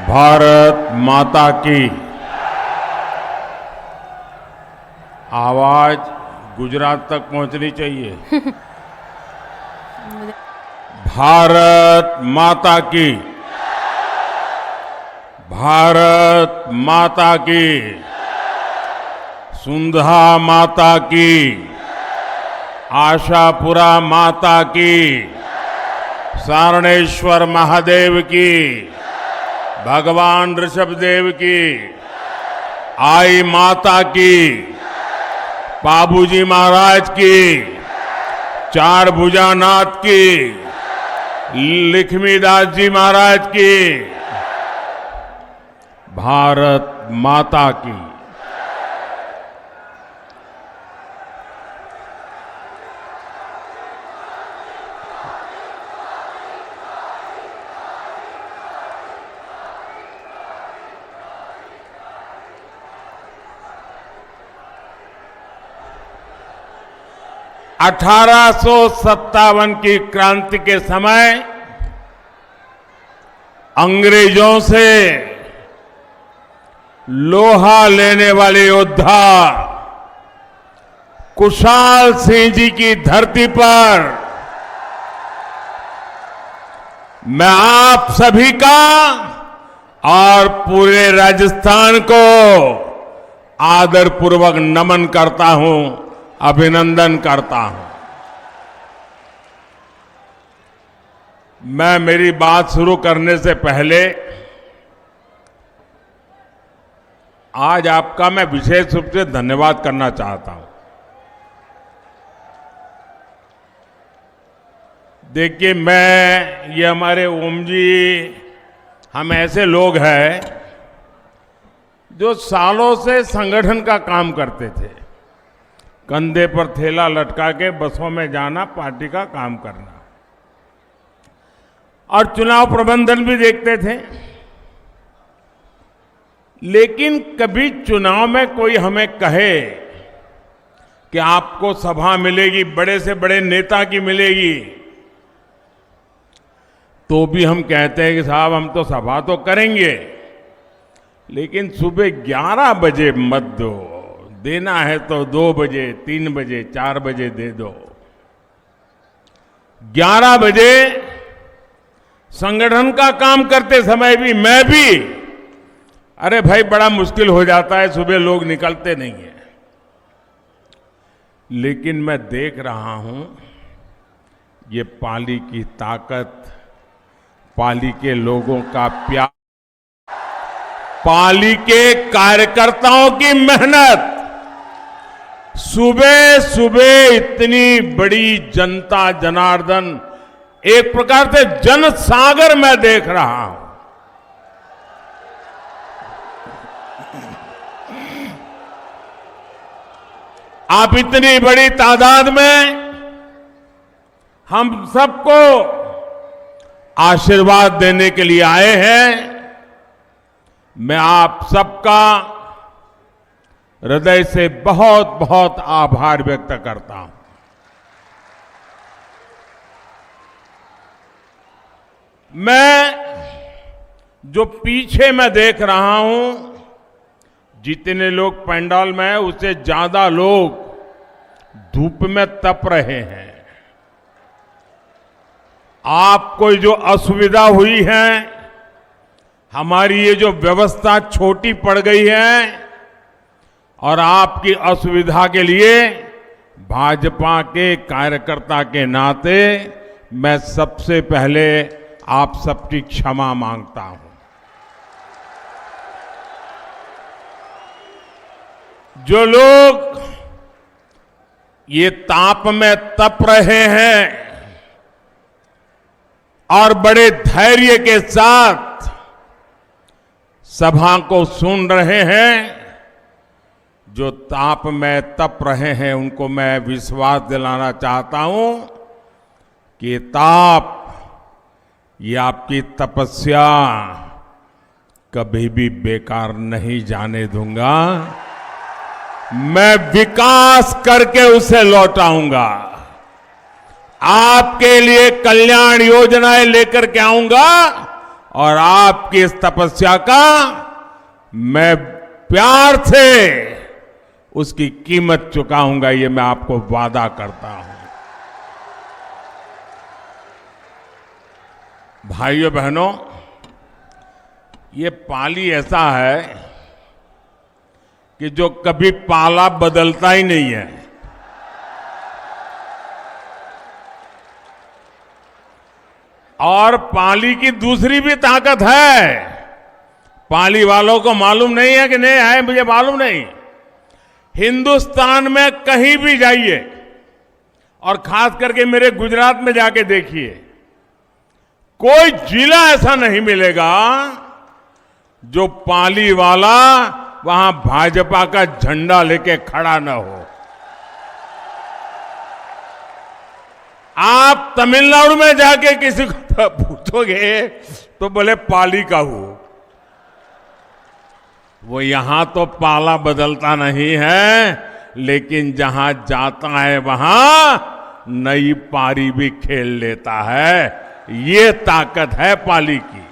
भारत माता की। आवाज गुजरात तक पहुंचनी चाहिए। भारत माता की। भारत माता की। सुंधा माता की। आशापुरा माता की। सारणेश्वर महादेव की। भगवान ऋषभदेव की। आई माता की। बाबूजी महाराज की। चार भुजानाथ की। लक्ष्मीदास जी महाराज की। भारत माता की। (1857) की क्रांति के समय अंग्रेजों से लोहा लेने वाले योद्धा कुशाल सिंह जी की धरती पर मैं आप सभी का और पूरे राजस्थान को आदरपूर्वक नमन करता हूं, अभिनंदन करता हूं। मैं मेरी बात शुरू करने से पहले आज आपका मैं विशेष रूप से धन्यवाद करना चाहता हूं। देखिए, ये हमारे ओम जी, हम ऐसे लोग हैं जो सालों से संगठन का काम करते थे। कंधे पर थैला लटका के बसों में जाना, पार्टी का काम करना और चुनाव प्रबंधन भी देखते थे। लेकिन कभी चुनाव में कोई हमें कहे कि आपको सभा मिलेगी, बड़े से बड़े नेता की मिलेगी, तो भी हम कहते हैं कि साहब हम तो सभा तो करेंगे, लेकिन सुबह 11 बजे मत दो, देना है तो 2 बजे, 3 बजे, 4 बजे दे दो। 11 बजे संगठन का काम करते समय भी मैं भी, अरे भाई बड़ा मुश्किल हो जाता है, सुबह लोग निकलते नहीं है। लेकिन मैं देख रहा हूं ये पाली की ताकत, पाली के लोगों का प्यार, पाली के कार्यकर्ताओं की मेहनत। सुबह सुबह इतनी बड़ी जनता जनार्दन, एक प्रकार से जनसागर मैं देख रहा हूं। आप इतनी बड़ी तादाद में हम सबको आशीर्वाद देने के लिए आए हैं। मैं आप सबका हृदय से बहुत बहुत आभार व्यक्त करता हूं। मैं जो पीछे मैं देख रहा हूं, जितने लोग पंडाल में हैं उससे ज्यादा लोग धूप में तप रहे हैं। आपको जो असुविधा हुई है, हमारी ये जो व्यवस्था छोटी पड़ गई है, और आपकी असुविधा के लिए भाजपा के कार्यकर्ता के नाते मैं सबसे पहले आप सबकी क्षमा मांगता हूं। जो लोग ये ताप में तप रहे हैं और बड़े धैर्य के साथ सभा को सुन रहे हैं, जो ताप में तप रहे हैं, उनको मैं विश्वास दिलाना चाहता हूं कि ताप, ये आपकी तपस्या कभी भी बेकार नहीं जाने दूंगा। मैं विकास करके उसे लौटाऊंगा। आपके लिए कल्याण योजनाएं लेकर के आऊंगा और आपकी इस तपस्या का मैं प्यार से उसकी कीमत चुकाऊंगा, ये मैं आपको वादा करता हूं। भाइयों बहनों, ये पाली ऐसा है कि जो कभी पाला बदलता ही नहीं है। और पाली की दूसरी भी ताकत है। पाली वालों को मालूम नहीं है कि नहीं है, मुझे मालूम नहीं। हिंदुस्तान में कहीं भी जाइए और खास करके मेरे गुजरात में जाके देखिए, कोई जिला ऐसा नहीं मिलेगा जो पाली वाला वहां भाजपा का झंडा लेके खड़ा न हो। आप तमिलनाडु में जाके किसी को पूछोगे तो बोले पाली का हूं। वो यहां तो पाला बदलता नहीं है, लेकिन जहां जाता है वहां नई पारी भी खेल लेता है। ये ताकत है पाली की।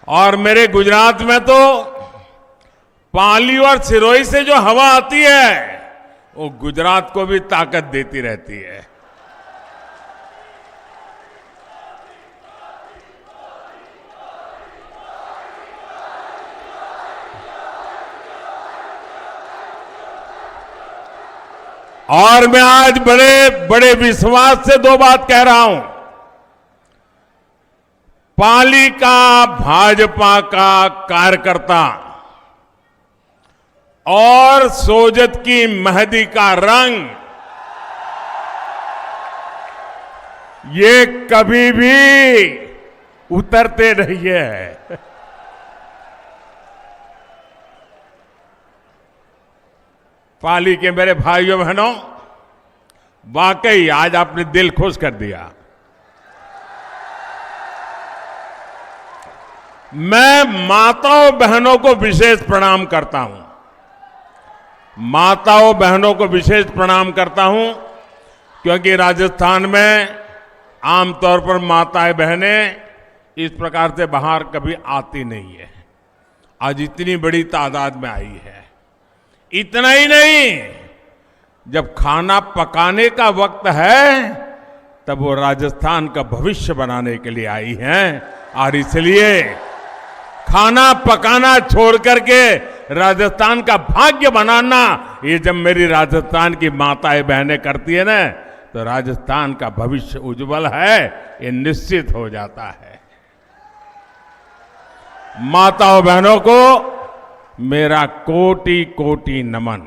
और मेरे गुजरात में तो पाली और सिरोही से जो हवा आती है वो गुजरात को भी ताकत देती रहती है। और मैं आज बड़े बड़े विश्वास से दो बात कह रहा हूं। पाली का भाजपा का कार्यकर्ता और सोजत की मेहंदी का रंग ये कभी भी उतरते नहीं है। पाली के मेरे भाइयों बहनों, वाकई आज आपने दिल खुश कर दिया। मैं माताओं बहनों को विशेष प्रणाम करता हूं। माताओं बहनों को विशेष प्रणाम करता हूं क्योंकि राजस्थान में आमतौर पर माताएं बहनें इस प्रकार से बाहर कभी आती नहीं है। आज इतनी बड़ी तादाद में आई है। इतना ही नहीं, जब खाना पकाने का वक्त है तब वो राजस्थान का भविष्य बनाने के लिए आई हैं। और इसलिए खाना पकाना छोड़ करके राजस्थान का भाग्य बनाना, ये जब मेरी राजस्थान की माताएं बहनें करती है ना, तो राजस्थान का भविष्य उज्जवल है, ये निश्चित हो जाता है। माताओं बहनों को मेरा कोटि कोटि नमन।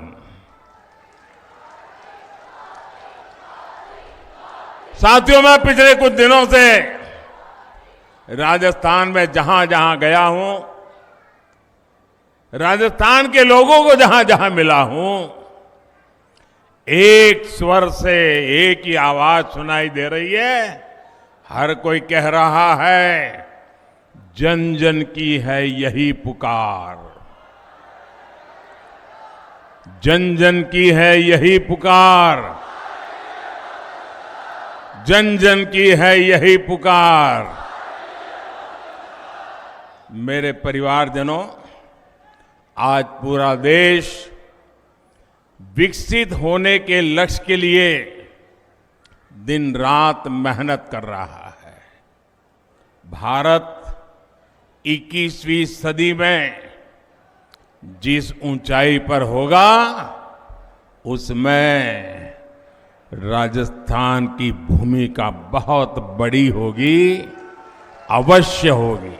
साथियों, मैं पिछले कुछ दिनों से राजस्थान में जहां जहां गया हूं, राजस्थान के लोगों को जहां जहां मिला हूं, एक स्वर से एक ही आवाज सुनाई दे रही है। हर कोई कह रहा है, जन जन की है यही पुकार, जन जन की है यही पुकार, जन जन की है यही पुकार। मेरे परिवारजनों, आज पूरा देश विकसित होने के लक्ष्य के लिए दिन रात मेहनत कर रहा है। भारत 21वीं सदी में जिस ऊंचाई पर होगा, उसमें राजस्थान की भूमिका बहुत बड़ी होगी, अवश्य होगी।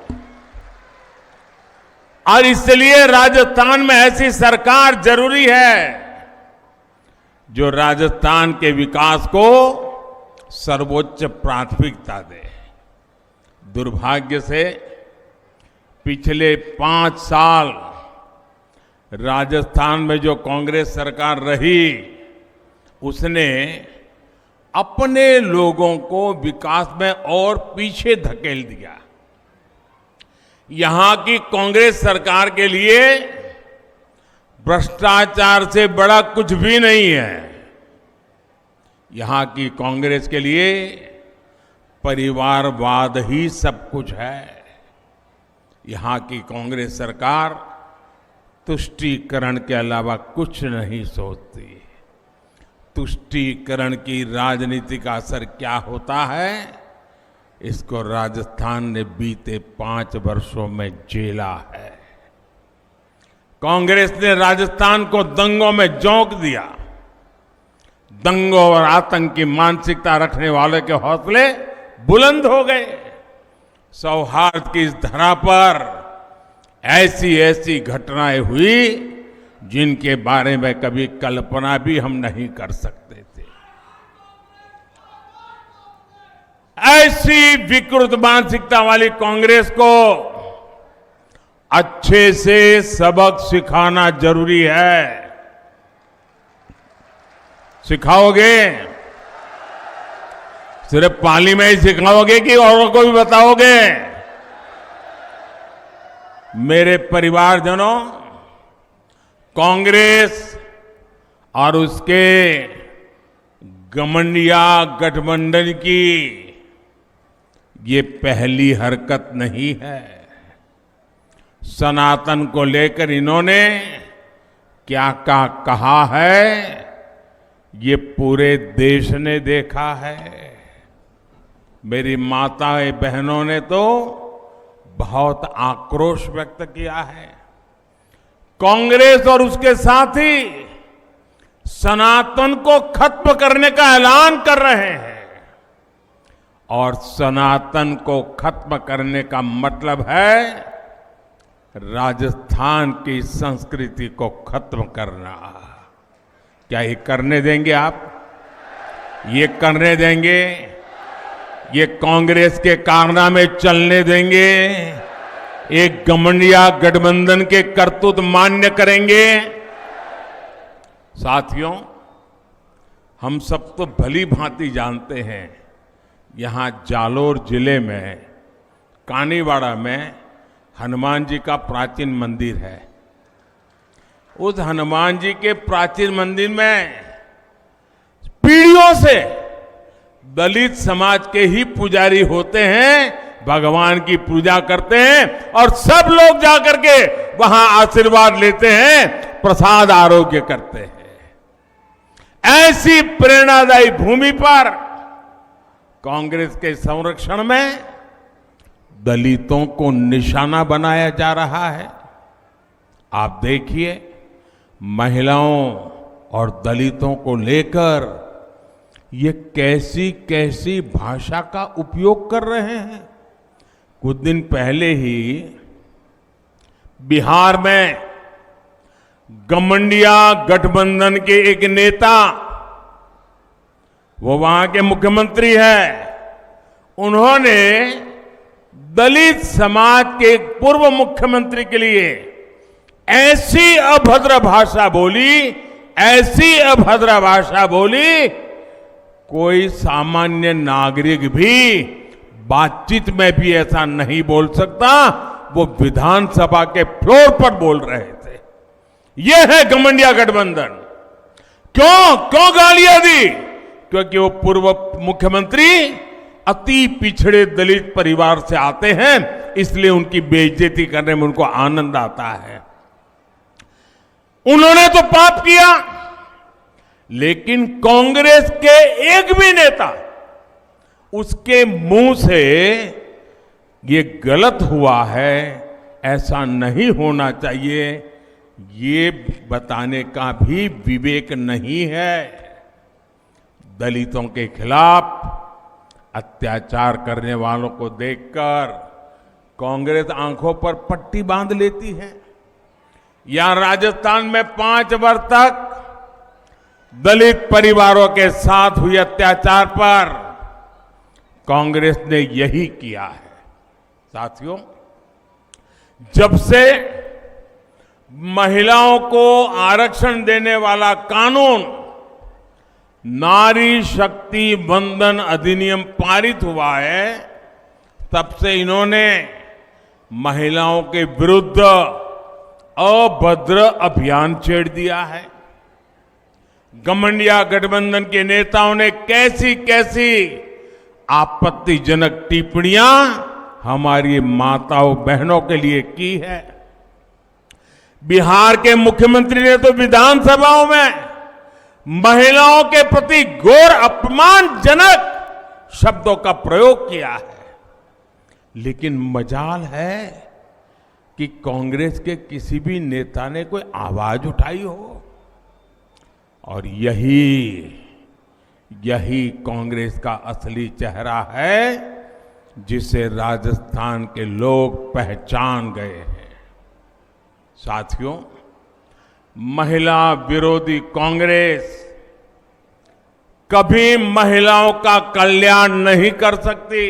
और इसलिए राजस्थान में ऐसी सरकार जरूरी है जो राजस्थान के विकास को सर्वोच्च प्राथमिकता दे। दुर्भाग्य से पिछले 5 साल राजस्थान में जो कांग्रेस सरकार रही, उसने अपने लोगों को विकास में और पीछे धकेल दिया। यहां की कांग्रेस सरकार के लिए भ्रष्टाचार से बड़ा कुछ भी नहीं है। यहां की कांग्रेस के लिए परिवारवाद ही सब कुछ है। यहां की कांग्रेस सरकार तुष्टीकरण के अलावा कुछ नहीं सोचती। तुष्टीकरण की राजनीति का असर क्या होता है, इसको राजस्थान ने बीते 5 वर्षों में झेला है। कांग्रेस ने राजस्थान को दंगों में झोंक दिया। दंगों और आतंक की मानसिकता रखने वाले के हौसले बुलंद हो गए। सौहार्द की इस धरा पर ऐसी ऐसी घटनाएं हुई जिनके बारे में कभी कल्पना भी हम नहीं कर सकते थे। ऐसी विकृत मानसिकता वाली कांग्रेस को अच्छे से सबक सिखाना जरूरी है। सिखाओगे? सिर्फ पाली में ही सिखाओगे कि औरों को भी बताओगे? मेरे परिवारजनों, कांग्रेस और उसके घमंडिया गठबंधन की ये पहली हरकत नहीं है। सनातन को लेकर इन्होंने क्या क्या कहा है, ये पूरे देश ने देखा है। मेरी माताएं बहनों ने तो बहुत आक्रोश व्यक्त किया है। कांग्रेस और उसके साथी सनातन को खत्म करने का ऐलान कर रहे हैं। और सनातन को खत्म करने का मतलब है राजस्थान की संस्कृति को खत्म करना। क्या ये करने देंगे आप? ये करने देंगे? ये कांग्रेस के कारनामे चलने देंगे? एक घमंडिया गठबंधन के करतूत मान्य करेंगे? साथियों, हम सब तो भली भांति जानते हैं, यहां जालोर जिले में कानीवाड़ा में हनुमान जी का प्राचीन मंदिर है। उस हनुमान जी के प्राचीन मंदिर में पीढ़ियों से दलित समाज के ही पुजारी होते हैं, भगवान की पूजा करते हैं और सब लोग जाकर के वहां आशीर्वाद लेते हैं, प्रसाद आरोग्य करते हैं। ऐसी प्रेरणादायी भूमि पर कांग्रेस के संरक्षण में दलितों को निशाना बनाया जा रहा है। आप देखिए, महिलाओं और दलितों को लेकर ये कैसी कैसी भाषा का उपयोग कर रहे हैं। कुछ दिन पहले ही बिहार में घमंडिया गठबंधन के एक नेता, वो वहां के मुख्यमंत्री हैं, उन्होंने दलित समाज के पूर्व मुख्यमंत्री के लिए ऐसी अभद्र भाषा बोली, ऐसी अभद्र भाषा बोली, कोई सामान्य नागरिक भी बातचीत में भी ऐसा नहीं बोल सकता। वो विधानसभा के फ्लोर पर बोल रहे थे। यह है घमंडिया गठबंधन। क्यों क्यों गालियां दी? क्योंकि वो पूर्व मुख्यमंत्री अति पिछड़े दलित परिवार से आते हैं, इसलिए उनकी बेइज्जती करने में उनको आनंद आता है। उन्होंने तो पाप किया, लेकिन कांग्रेस के एक भी नेता उसके मुंह से ये गलत हुआ है, ऐसा नहीं होना चाहिए, ये बताने का भी विवेक नहीं है। दलितों के खिलाफ अत्याचार करने वालों को देखकर कांग्रेस आंखों पर पट्टी बांध लेती है। यहां राजस्थान में 5 वर्ष तक दलित परिवारों के साथ हुए अत्याचार पर कांग्रेस ने यही किया है। साथियों, जब से महिलाओं को आरक्षण देने वाला कानून नारी शक्ति वंदन अधिनियम पारित हुआ है, तब से इन्होंने महिलाओं के विरुद्ध अभद्र अभियान छेड़ दिया है। घमंडिया गठबंधन के नेताओं ने कैसी कैसी आपत्तिजनक टिप्पणियां हमारी माताओं बहनों के लिए की है। बिहार के मुख्यमंत्री ने तो विधानसभाओं में महिलाओं के प्रति घोर अपमानजनक शब्दों का प्रयोग किया है। लेकिन मजाल है कि कांग्रेस के किसी भी नेता ने कोई आवाज उठाई हो। और यही कांग्रेस का असली चेहरा है जिसे राजस्थान के लोग पहचान गए हैं। साथियों, महिला विरोधी कांग्रेस कभी महिलाओं का कल्याण नहीं कर सकती,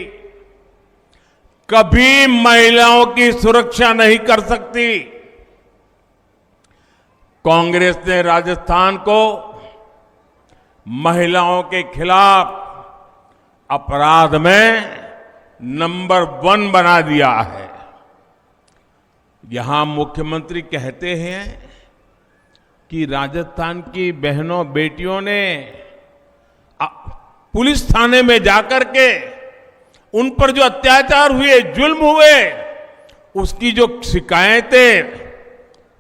कभी महिलाओं की सुरक्षा नहीं कर सकती। कांग्रेस ने राजस्थान को महिलाओं के खिलाफ अपराध में नंबर 1 बना दिया है। यहां मुख्यमंत्री कहते हैं कि राजस्थान की बहनों बेटियों ने पुलिस थाने में जाकर के उन पर जो अत्याचार हुए, जुल्म हुए, उसकी जो शिकायतें,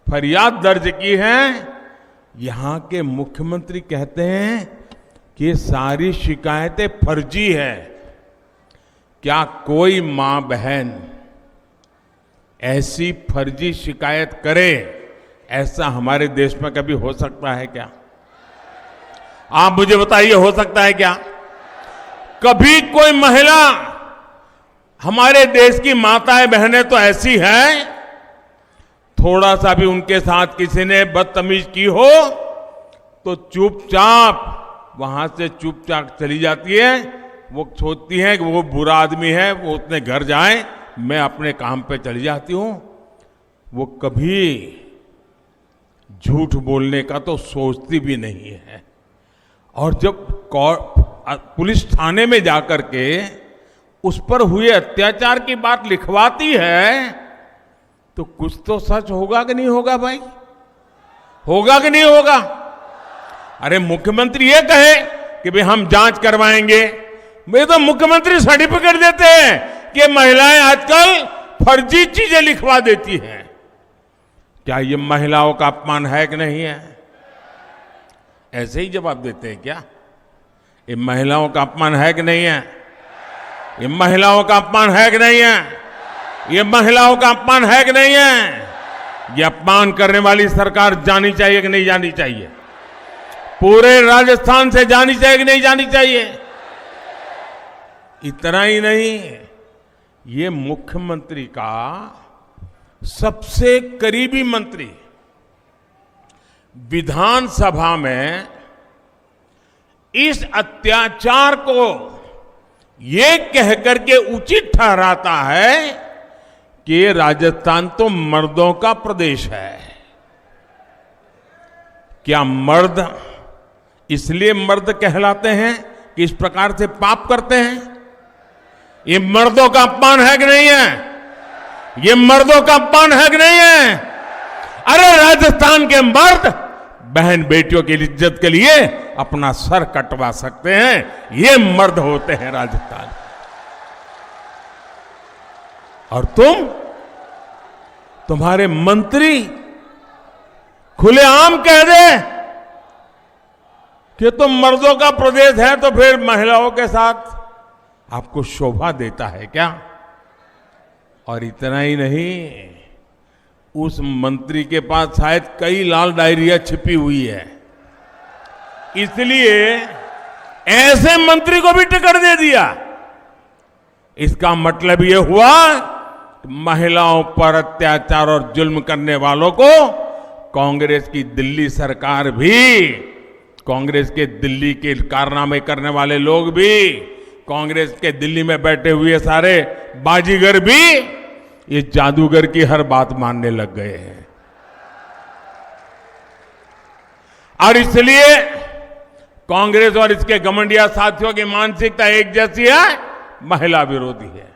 फरियाद दर्ज की हैं, यहां के मुख्यमंत्री कहते हैं कि ये सारी शिकायतें फर्जी है। क्या कोई मां बहन ऐसी फर्जी शिकायत करे, ऐसा हमारे देश में कभी हो सकता है क्या? आप मुझे बताइए, हो सकता है क्या? कभी कोई महिला, हमारे देश की माताएं बहनें तो ऐसी हैं, थोड़ा सा भी उनके साथ किसी ने बदतमीज की हो तो चुपचाप वहां से चुपचाप चली जाती है। वो सोचती है कि वो बुरा आदमी है, वो अपने घर जाए, मैं अपने काम पे चली जाती हूं। वो कभी झूठ बोलने का तो सोचती भी नहीं है। और जब पुलिस थाने में जाकर के उस पर हुए अत्याचार की बात लिखवाती है तो कुछ तो सच होगा कि नहीं होगा भाई? होगा कि नहीं होगा? अरे मुख्यमंत्री ये कहे कि भाई हम जांच करवाएंगे, वे तो मुख्यमंत्री सर्टिफिकेट देते हैं कि महिलाएं आजकल फर्जी चीजें लिखवा देती हैं। क्या ये महिलाओं का अपमान है कि नहीं है? ऐसे ही जवाब देते हैं क्या? ये महिलाओं का अपमान है कि नहीं है? ये महिलाओं का अपमान है कि नहीं है? ये महिलाओं का अपमान है कि नहीं है? ये अपमान करने वाली सरकार जानी चाहिए कि नहीं जानी चाहिए? पूरे राजस्थान से जानी चाहिए कि नहीं जानी चाहिए? इतना ही नहीं, ये मुख्यमंत्री का सबसे करीबी मंत्री विधानसभा में इस अत्याचार को ये कहकर के उचित ठहराता है कि राजस्थान तो मर्दों का प्रदेश है। क्या मर्द इसलिए मर्द कहलाते हैं कि इस प्रकार से पाप करते हैं? ये मर्दों का अपमान है कि नहीं है? ये मर्दों का अपमान है कि नहीं है? अरे राजस्थान के मर्द बहन बेटियों की इज्जत के लिए अपना सर कटवा सकते हैं, ये मर्द होते हैं राजस्थान। और तुम्हारे मंत्री खुलेआम कह दे कि तुम मर्दों का प्रदेश है तो फिर महिलाओं के साथ आपको शोभा देता है क्या? और इतना ही नहीं, उस मंत्री के पास शायद कई लाल डायरिया छिपी हुई है, इसलिए ऐसे मंत्री को भी टिकट दे दिया। इसका मतलब ये हुआ कि महिलाओं पर अत्याचार और जुल्म करने वालों को कांग्रेस की दिल्ली सरकार भी, कांग्रेस के दिल्ली के कारनामे करने वाले लोग भी, कांग्रेस के दिल्ली में बैठे हुए सारे बाजीगर भी ये जादूगर की हर बात मानने लग गए हैं। और इसलिए कांग्रेस और इसके घमंडिया साथियों की मानसिकता एक जैसी है, महिला विरोधी है।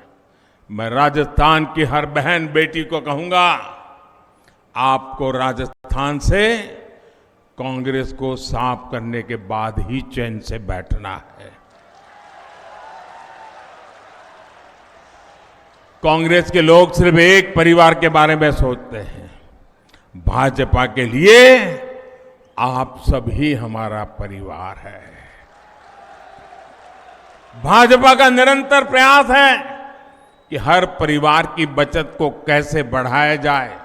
मैं राजस्थान की हर बहन बेटी को कहूंगा, आपको राजस्थान से कांग्रेस को साफ करने के बाद ही चैन से बैठना है। कांग्रेस के लोग सिर्फ एक परिवार के बारे में सोचते हैं। भाजपा के लिए आप सभी हमारा परिवार है। भाजपा का निरंतर प्रयास है कि हर परिवार की बचत को कैसे बढ़ाया जाए।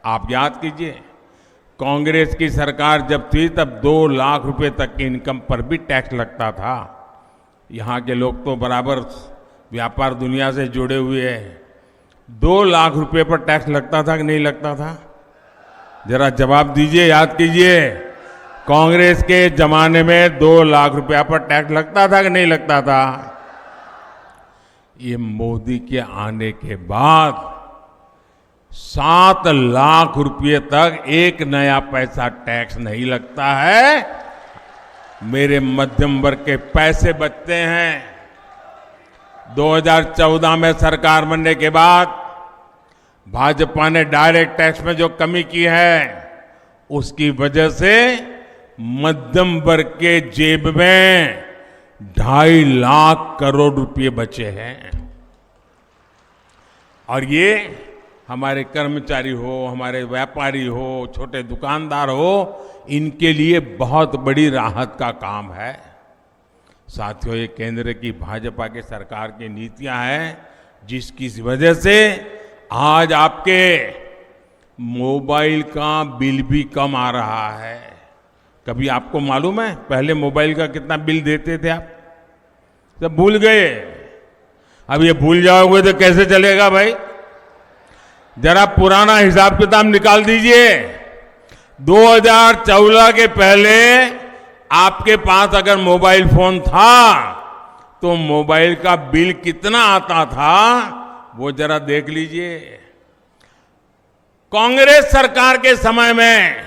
आप याद कीजिए, कांग्रेस की सरकार जब थी तब 2 लाख रुपए तक की इनकम पर भी टैक्स लगता था। यहाँ के लोग तो बराबर व्यापार दुनिया से जुड़े हुए हैं। 2 लाख रुपए पर टैक्स लगता था कि नहीं लगता था? जरा जवाब दीजिए, याद कीजिए। कांग्रेस के जमाने में 2 लाख रुपया पर टैक्स लगता था कि नहीं लगता था? ये मोदी के आने के बाद 7 लाख रुपये तक एक नया पैसा टैक्स नहीं लगता है। मेरे मध्यम वर्ग के पैसे बचते हैं। 2014 में सरकार बनने के बाद भाजपा ने डायरेक्ट टैक्स में जो कमी की है, उसकी वजह से मध्यम वर्ग के जेब में 2.5 लाख करोड़ रुपए बचे हैं। और ये हमारे कर्मचारी हो, हमारे व्यापारी हो, छोटे दुकानदार हो, इनके लिए बहुत बड़ी राहत का काम है। साथियों, ये केंद्र की भाजपा की सरकार की नीतियां हैं, जिसकी वजह से आज आपके मोबाइल का बिल भी कम आ रहा है। कभी आपको मालूम है पहले मोबाइल का कितना बिल देते थे आप? सब भूल गए। अब ये भूल जाओगे तो कैसे चलेगा भाई? जरा पुराना हिसाब किताब निकाल दीजिए। 2014 के पहले आपके पास अगर मोबाइल फोन था तो मोबाइल का बिल कितना आता था, वो जरा देख लीजिए। कांग्रेस सरकार के समय में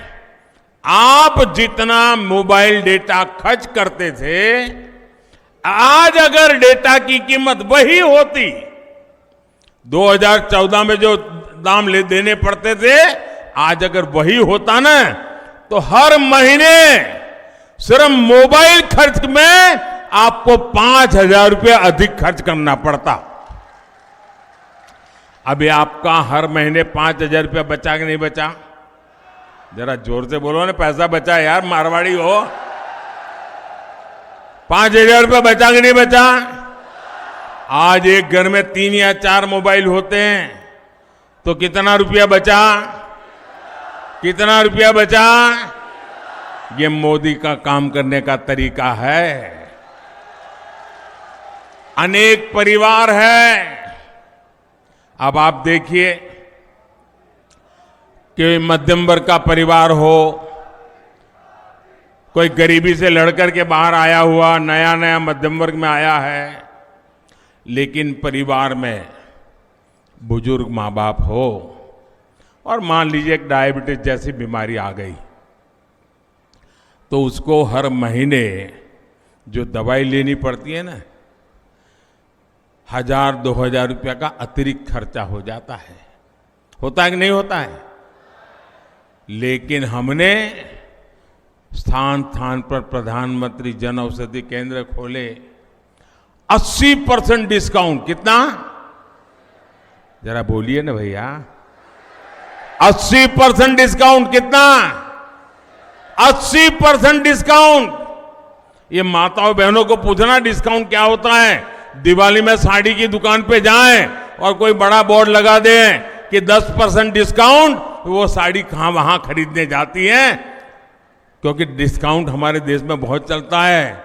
आप जितना मोबाइल डेटा खर्च करते थे, आज अगर डेटा की कीमत वही होती, 2014 में जो दाम देने पड़ते थे, आज अगर वही होता ना, तो हर महीने सिर्फ मोबाइल खर्च में आपको 5,000 रुपये अधिक खर्च करना पड़ता। अभी आपका हर महीने 5,000 रुपया बचा कि नहीं बचा? जरा जोर से बोलो ना, पैसा बचा यार, मारवाड़ी हो। 5,000 रुपया बचा कि नहीं बचा? आज एक घर में 3 या 4 मोबाइल होते हैं तो कितना रुपया बचा? कितना रुपया बचा? ये मोदी का काम करने का तरीका है। अनेक परिवार है। अब आप देखिए कि मध्यम वर्ग का परिवार हो, कोई गरीबी से लड़कर के बाहर आया हुआ नया नया मध्यम वर्ग में आया है, लेकिन परिवार में बुजुर्ग माँ बाप हो और मान लीजिए एक डायबिटीज जैसी बीमारी आ गई, तो उसको हर महीने जो दवाई लेनी पड़ती है ना, 1,000-2,000 रुपया का अतिरिक्त खर्चा हो जाता है। होता है कि नहीं होता है? लेकिन हमने स्थान स्थान पर प्रधानमंत्री जन औषधि केंद्र खोले। 80% डिस्काउंट। कितना? जरा बोलिए ना भैया। 80% डिस्काउंट। कितना? 80% डिस्काउंट। ये माताओं बहनों को पूछना डिस्काउंट क्या होता है। दिवाली में साड़ी की दुकान पे जाएं और कोई बड़ा बोर्ड लगा दें कि 10% डिस्काउंट, वो साड़ी कहां वहां खरीदने जाती हैं, क्योंकि डिस्काउंट हमारे देश में बहुत चलता है,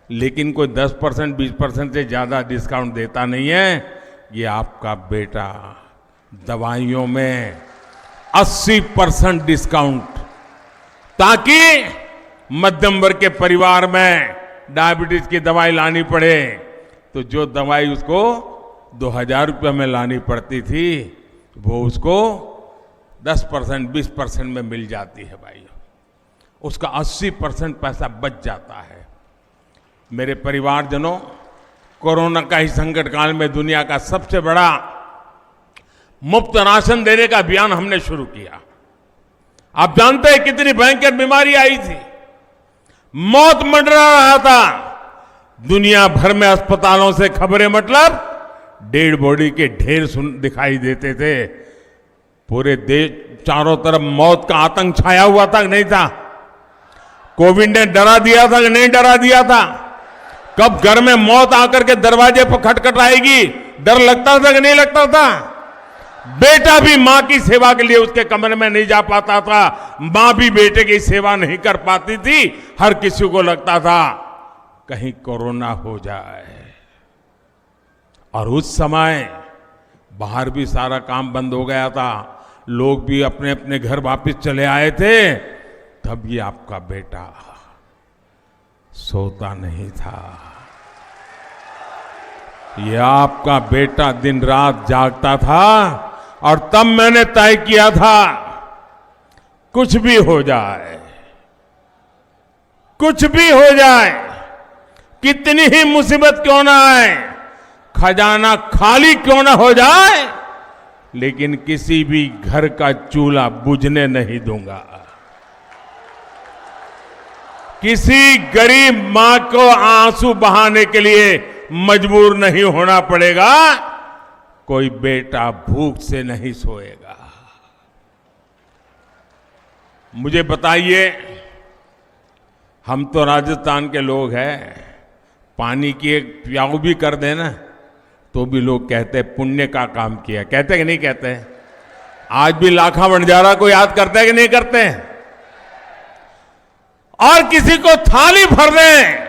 लेकिन कोई 10% 20% से ज्यादा डिस्काउंट देता नहीं है। ये आपका बेटा दवाइयों में 80% डिस्काउंट, ताकि मध्यम वर्ग के परिवार में डायबिटीज की दवाई लानी पड़े तो जो दवाई उसको 2,000 रुपये में लानी पड़ती थी, वो उसको 10% 20% में मिल जाती है भाई। उसका 80% पैसा बच जाता है। मेरे परिवारजनों, कोरोना का ही संकट काल में दुनिया का सबसे बड़ा मुफ्त राशन देने का अभियान हमने शुरू किया। आप जानते हैं कितनी भयंकर बीमारी आई थी, मौत मंडरा रहा था। दुनिया भर में अस्पतालों से खबरें, मतलब डेड बॉडी के ढेर दिखाई देते थे। पूरे देश चारों तरफ मौत का आतंक छाया हुआ था कि नहीं था? कोविड ने डरा दिया था कि नहीं डरा दिया था? कब घर में मौत आकर के दरवाजे पर खटखटाएगी, डर लगता था कि नहीं लगता था? बेटा भी मां की सेवा के लिए उसके कमरे में नहीं जा पाता था, मां भी बेटे की सेवा नहीं कर पाती थी। हर किसी को लगता था कहीं कोरोना हो जाए। और उस समय बाहर भी सारा काम बंद हो गया था, लोग भी अपने अपने घर वापस चले आए थे। तब ये आपका बेटा सोता नहीं था। ये आपका बेटा दिन रात जागता था। और तब मैंने तय किया था, कुछ भी हो जाए, कुछ भी हो जाए, कितनी ही मुसीबत क्यों ना आए, खजाना खाली क्यों ना हो जाए, लेकिन किसी भी घर का चूल्हा बुझने नहीं दूंगा। किसी गरीब मां को आंसू बहाने के लिए मजबूर नहीं होना पड़ेगा। कोई बेटा भूख से नहीं सोएगा। मुझे बताइए, हम तो राजस्थान के लोग हैं, पानी की एक प्याऊ भी कर देना तो भी लोग कहते हैं पुण्य का काम किया। कहते कि नहीं कहते? आज भी लाखा बंजारा को याद करते हैं कि नहीं करते? और किसी को थाली भर दें,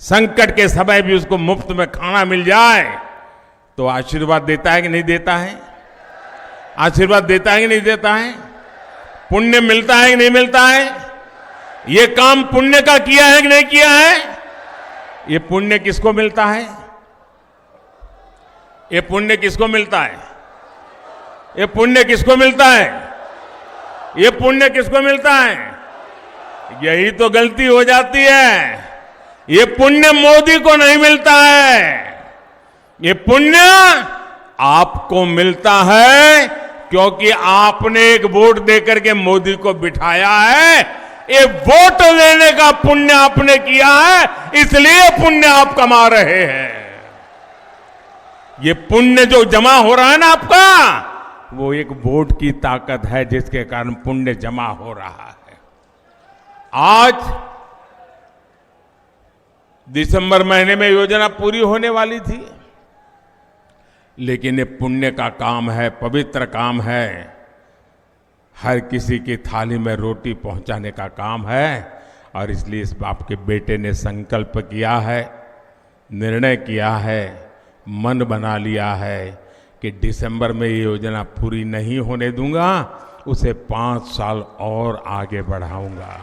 संकट के समय भी उसको मुफ्त में खाना मिल जाए तो आशीर्वाद देता है कि नहीं देता है? आशीर्वाद देता है कि नहीं देता है? पुण्य मिलता है कि नहीं मिलता है? ये काम पुण्य का किया है कि नहीं किया है? ये पुण्य किसको मिलता है? ये पुण्य किसको मिलता है? ये पुण्य किसको मिलता है? ये पुण्य किसको मिलता है? यही तो गलती हो जाती है। ये पुण्य मोदी को नहीं मिलता है। ये पुण्य आपको मिलता है क्योंकि आपने एक वोट देकर के मोदी को बिठाया है। ये वोट लेने का पुण्य आपने किया है, इसलिए पुण्य आप कमा रहे हैं। ये पुण्य जो जमा हो रहा है ना आपका, वो एक वोट की ताकत है जिसके कारण पुण्य जमा हो रहा है। आज दिसंबर महीने में योजना पूरी होने वाली थी, लेकिन ये पुण्य का काम है, पवित्र काम है। हर किसी की थाली में रोटी पहुंचाने का काम है। और इसलिए इस बाप के बेटे ने संकल्प किया है, निर्णय किया है, मन बना लिया है कि दिसंबर में ये योजना पूरी नहीं होने दूंगा, उसे 5 साल और आगे बढ़ाऊंगा।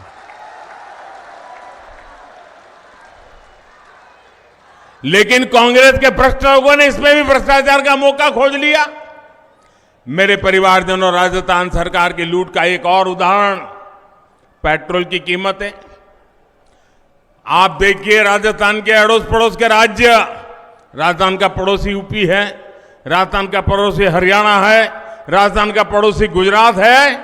लेकिन कांग्रेस के भ्रष्ट लोगों ने इसमें भी भ्रष्टाचार का मौका खोज लिया। मेरे परिवारजनों, राजस्थान सरकार की लूट का एक और उदाहरण पेट्रोल की कीमत है। आप देखिए, राजस्थान के अड़ोस पड़ोस के राज्य, राजस्थान का पड़ोसी यूपी है, राजस्थान का पड़ोसी हरियाणा है, राजस्थान का पड़ोसी गुजरात है,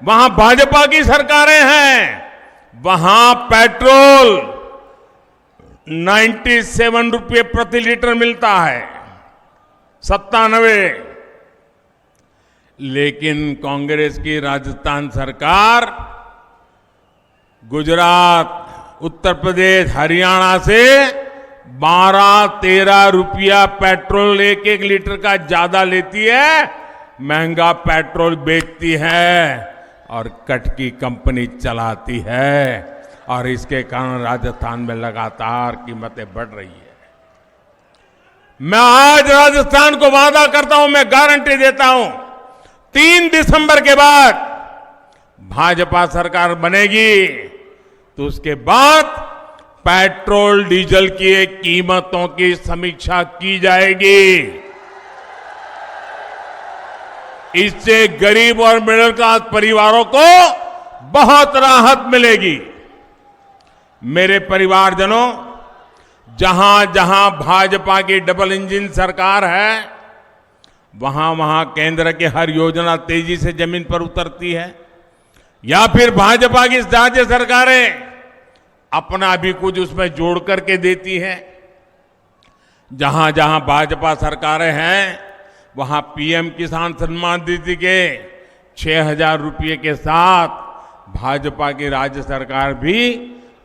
वहां भाजपा की सरकारें हैं। वहां पेट्रोल 97 रुपये प्रति लीटर मिलता है, 97। लेकिन कांग्रेस की राजस्थान सरकार गुजरात, उत्तर प्रदेश, हरियाणा से 12-13 रुपया पेट्रोल एक लीटर का ज्यादा लेती है, महंगा पेट्रोल बेचती है और कट की कंपनी चलाती है। और इसके कारण राजस्थान में लगातार कीमतें बढ़ रही है। मैं आज राजस्थान को वादा करता हूं, मैं गारंटी देता हूं, 3 दिसंबर के बाद भाजपा सरकार बनेगी तो उसके बाद पेट्रोल डीजल की कीमतों की समीक्षा की जाएगी। इससे गरीब और मिडिल क्लास परिवारों को बहुत राहत मिलेगी। मेरे परिवारजनों, जहां जहां भाजपा की डबल इंजन सरकार है, वहां वहां केंद्र की हर योजना तेजी से जमीन पर उतरती है, या फिर भाजपा की राज्य सरकारें अपना भी कुछ उसमें जोड़ करके देती है। जहां जहां भाजपा सरकारें हैं वहां पीएम किसान सम्मान निधि के 6,000 रुपये के साथ भाजपा की राज्य सरकार भी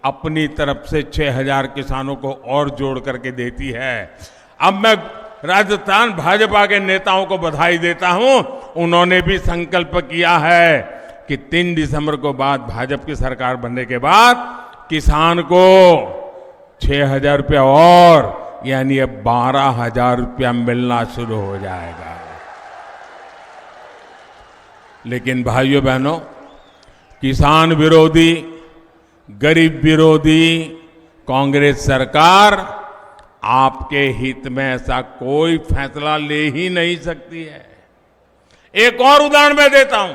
अपनी तरफ से 6,000 किसानों को और जोड़ करके देती है। अब मैं राजस्थान भाजपा के नेताओं को बधाई देता हूं। उन्होंने भी संकल्प किया है कि 3 दिसंबर को बाद भाजपा की सरकार बनने के बाद किसान को 6,000 रुपया और यानी अब 12,000 रुपया मिलना शुरू हो जाएगा। लेकिन भाइयों बहनों, किसान विरोधी, गरीब विरोधी कांग्रेस सरकार आपके हित में ऐसा कोई फैसला ले ही नहीं सकती है। एक और उदाहरण मैं देता हूं,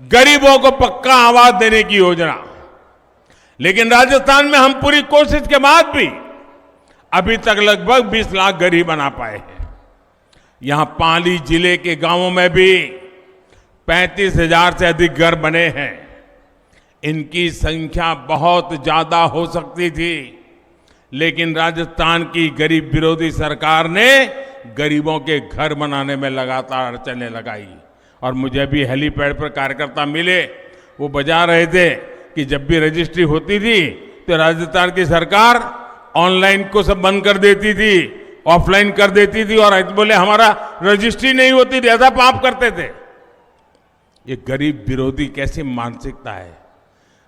गरीबों को पक्का आवास देने की योजना। लेकिन राजस्थान में हम पूरी कोशिश के बाद भी अभी तक लगभग 20 लाख गरीब बना पाए हैं। यहां पाली जिले के गांवों में भी 35,000 से अधिक घर बने हैं। इनकी संख्या बहुत ज्यादा हो सकती थी, लेकिन राजस्थान की गरीब विरोधी सरकार ने गरीबों के घर बनाने में लगातार अड़चनें लगाई। और मुझे भी हेलीपैड पर कार्यकर्ता मिले, वो बजा रहे थे कि जब भी रजिस्ट्री होती थी तो राजस्थान की सरकार ऑनलाइन को सब बंद कर देती थी, ऑफलाइन कर देती थी, और बोले हमारा रजिस्ट्री नहीं होती थी, ऐसा पाप करते थे। ये गरीब विरोधी कैसी मानसिकता है।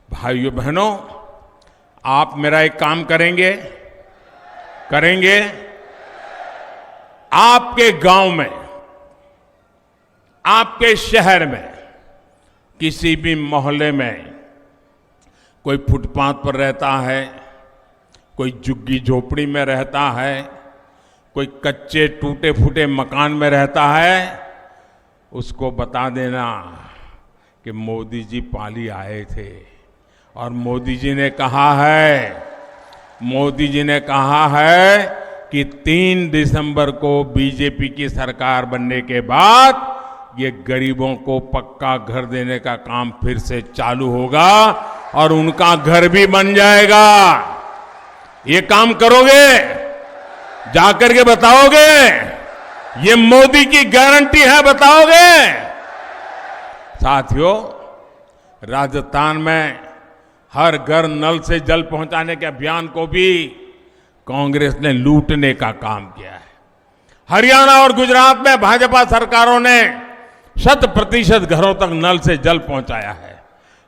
भाइयों बहनों, आप मेरा एक काम करेंगे आपके गांव में, आपके शहर में, किसी भी मोहल्ले में कोई फुटपाथ पर रहता है, कोई झुग्गी झोपड़ी में रहता है, कोई कच्चे टूटे फूटे मकान में रहता है, उसको बता देना कि मोदी जी पाली आए थे और मोदी जी ने कहा है कि 3 दिसंबर को बीजेपी की सरकार बनने के बाद ये गरीबों को पक्का घर देने का काम फिर से चालू होगा और उनका घर भी बन जाएगा। ये काम करोगे? जाकर के बताओगे? ये मोदी की गारंटी है, बताओगे? साथियों, राजस्थान में हर घर नल से जल पहुंचाने के अभियान को भी कांग्रेस ने लूटने का काम किया है। हरियाणा और गुजरात में भाजपा सरकारों ने 100% घरों तक नल से जल पहुंचाया है,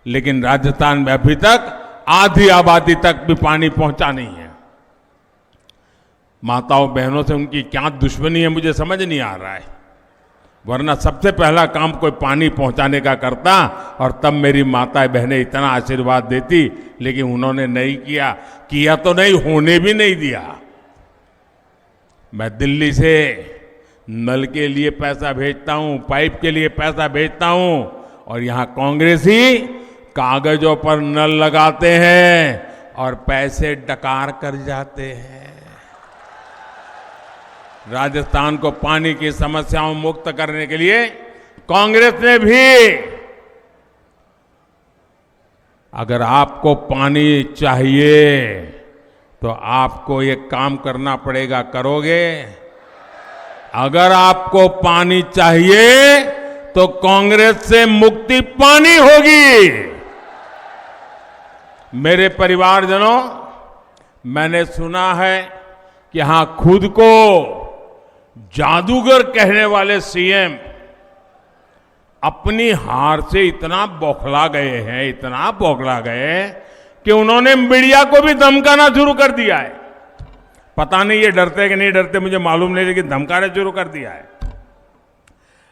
लेकिन राजस्थान में अभी तक आधी आबादी तक भी पानी पहुंचा नहीं है। माताओं बहनों से उनकी क्या दुश्मनी है मुझे समझ नहीं आ रहा है, वरना सबसे पहला काम कोई पानी पहुंचाने का करता और तब मेरी माताएं बहनें इतना आशीर्वाद देती, लेकिन उन्होंने नहीं किया तो नहीं, होने भी नहीं दिया। मैं दिल्ली से नल के लिए पैसा भेजता हूं, पाइप के लिए पैसा भेजता हूं, और यहां कांग्रेस ही कागजों पर नल लगाते हैं और पैसे डकार कर जाते हैं। राजस्थान को पानी की समस्याओं मुक्त करने के लिए कांग्रेस ने भी, अगर आपको पानी चाहिए तो आपको ये काम करना पड़ेगा, करोगे? अगर आपको पानी चाहिए तो कांग्रेस से मुक्ति पानी होगी। मेरे परिवारजनों, मैंने सुना है कि यहां खुद को जादूगर कहने वाले सीएम अपनी हार से इतना बौखला गए कि उन्होंने मीडिया को भी धमकाना शुरू कर दिया है। पता नहीं ये डरते कि नहीं डरते मुझे मालूम नहीं, लेकिन धमकाना शुरू कर दिया है।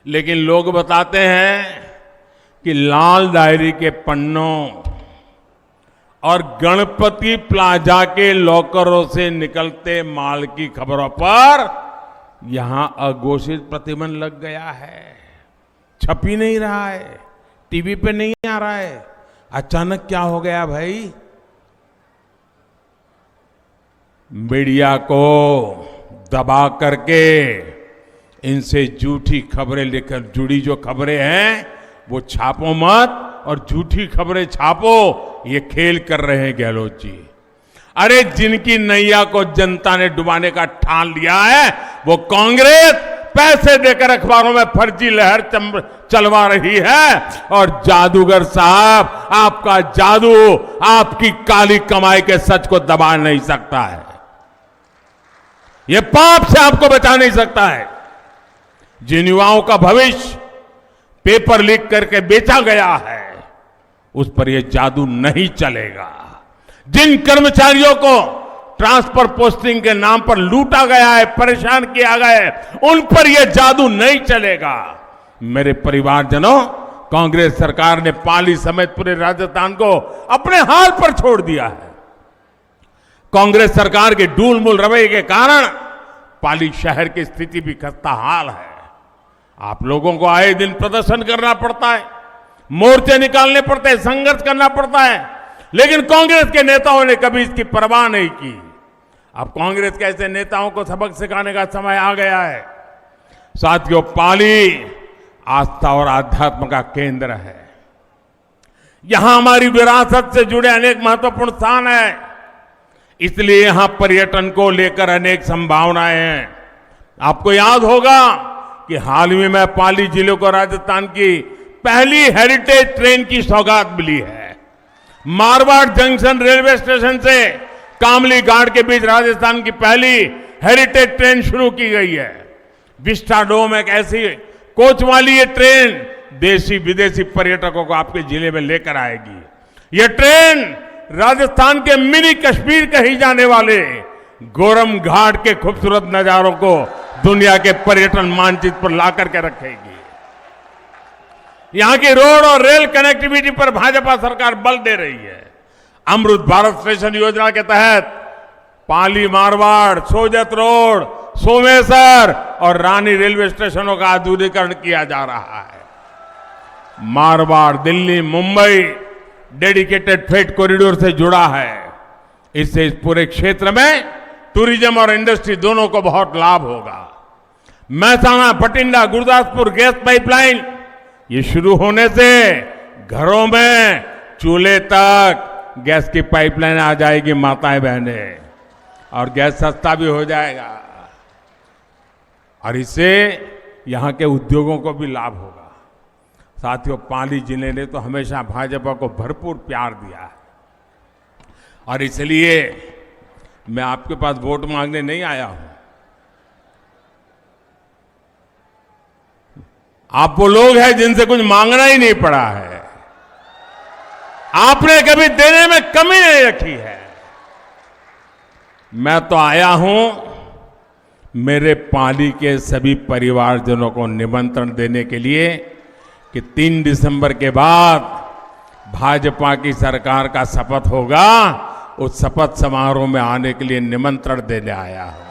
लेकिन लोग बताते हैं कि लाल डायरी के पन्नों और गणपति प्लाजा के लॉकरों से निकलते माल की खबरों पर यहां अघोषित प्रतिबंध लग गया है। छप ही नहीं रहा है, टीवी पे नहीं आ रहा है। अचानक क्या हो गया भाई? मीडिया को दबा करके इनसे झूठी खबरें लेकर जुड़ी जो खबरें हैं वो छापो मत और झूठी खबरें छापो, ये खेल कर रहे हैं गहलोत जी। अरे जिनकी नैया को जनता ने डुबाने का ठान लिया है, वो कांग्रेस पैसे देकर अखबारों में फर्जी लहर चलवा रही है। और जादूगर साहब, आपका जादू आपकी काली कमाई के सच को दबा नहीं सकता है, ये पाप से आपको बचा नहीं सकता है। जिन युवाओं का भविष्य पेपर लीक करके बेचा गया है, उस पर यह जादू नहीं चलेगा। जिन कर्मचारियों को ट्रांसफर पोस्टिंग के नाम पर लूटा गया है, परेशान किया गया है, उन पर यह जादू नहीं चलेगा। मेरे परिवारजनों, कांग्रेस सरकार ने पाली समेत पूरे राजस्थान को अपने हाल पर छोड़ दिया है। कांग्रेस सरकार के डूलमूल रवैये के कारण पाली शहर की स्थिति भी खस्ता हाल है। आप लोगों को आए दिन प्रदर्शन करना पड़ता है, मोर्चे निकालने पड़ते हैं, संघर्ष करना पड़ता है, लेकिन कांग्रेस के नेताओं ने कभी इसकी परवाह नहीं की। अब कांग्रेस के ऐसे नेताओं को सबक सिखाने का समय आ गया है। साथियों, पाली आस्था और आध्यात्म का केंद्र है। यहां हमारी विरासत से जुड़े अनेक महत्वपूर्ण स्थान हैं, इसलिए यहां पर्यटन को लेकर अनेक संभावनाएं हैं। आपको याद होगा कि हाल ही में पाली जिले को राजस्थान की पहली हेरिटेज ट्रेन की सौगात मिली है। मारवाड़ जंक्शन रेलवे स्टेशन से कामली घाट के बीच राजस्थान की पहली हेरिटेज ट्रेन शुरू की गई है। विस्टाडोम एक ऐसी कोच वाली ये ट्रेन देशी विदेशी पर्यटकों को आपके जिले में लेकर आएगी। ये ट्रेन राजस्थान के मिनी कश्मीर कही जाने वाले गोरम घाट के खूबसूरत नजारों को दुनिया के पर्यटन मानचित्र पर ला करके रखेगी। यहां की रोड और रेल कनेक्टिविटी पर भाजपा सरकार बल दे रही है। अमृत भारत स्टेशन योजना के तहत पाली मारवाड़, सोजत रोड, सोमेश्वर और रानी रेलवे स्टेशनों का आधुनिकीकरण किया जा रहा है। Marwar Delhi Mumbai dedicated freight corridor से जुड़ा है। इससे इस पूरे क्षेत्र में टूरिज्म और इंडस्ट्री दोनों को बहुत लाभ होगा। महसाना बठिंडा गुरदासपुर गैस पाइपलाइन ये शुरू होने से घरों में चूल्हे तक गैस की पाइपलाइन आ जाएगी, माताएं बहनें, और गैस सस्ता भी हो जाएगा और इससे यहां के उद्योगों को भी लाभ होगा। साथियों, पाली जिले ने तो हमेशा भाजपा को भरपूर प्यार दिया है और इसलिए मैं आपके पास वोट मांगने नहीं आया हूं। आप वो लोग हैं जिनसे कुछ मांगना ही नहीं पड़ा है। आपने कभी देने में कमी नहीं रखी है। मैं तो आया हूं मेरे पाली के सभी परिवारजनों को निमंत्रण देने के लिए कि 3 दिसंबर के बाद भाजपा की सरकार का शपथ होगा, उस शपथ समारोह में आने के लिए निमंत्रण देने आया हूं।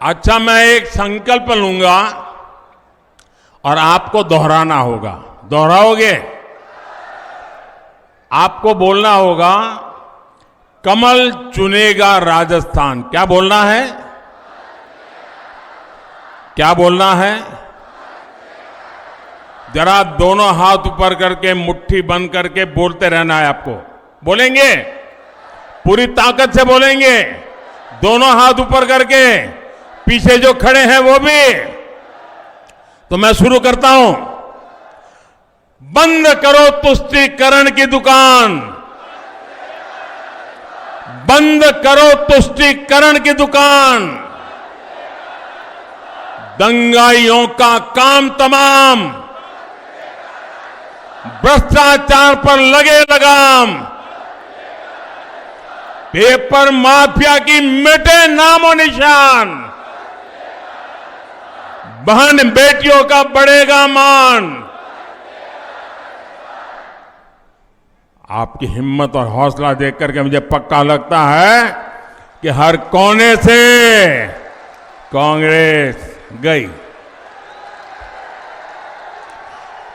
अच्छा, मैं एक संकल्प लूंगा और आपको दोहराना होगा। दोहराओगे? आपको बोलना होगा, कमल चुनेगा राजस्थान। क्या बोलना है? क्या बोलना है? जरा दोनों हाथ ऊपर करके मुट्ठी बंद करके बोलते रहना है आपको। बोलेंगे? पूरी ताकत से बोलेंगे, दोनों हाथ ऊपर करके, पीछे जो खड़े हैं वो भी। तो मैं शुरू करता हूं। बंद करो तुष्टीकरण की दुकान, बंद करो तुष्टीकरण की दुकान, दंगाइयों का काम तमाम, भ्रष्टाचार पर लगे लगाम, पेपर माफिया की मिटे नामो निशान, बहन बेटियों का बढ़ेगा मान। आपकी हिम्मत और हौसला देख करके मुझे पक्का लगता है कि हर कोने से कांग्रेस गई।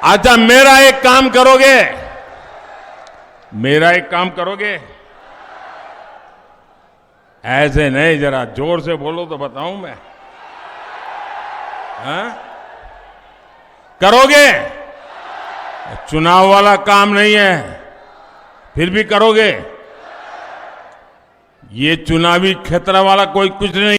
अच्छा, मेरा एक काम करोगे? मेरा एक काम करोगे? ऐसे नहीं, जरा जोर से बोलो तो बताऊं मैं। हाँ? करोगे? चुनाव वाला काम नहीं है, फिर भी करोगे? ये चुनावी खतरा वाला कोई कुछ नहीं।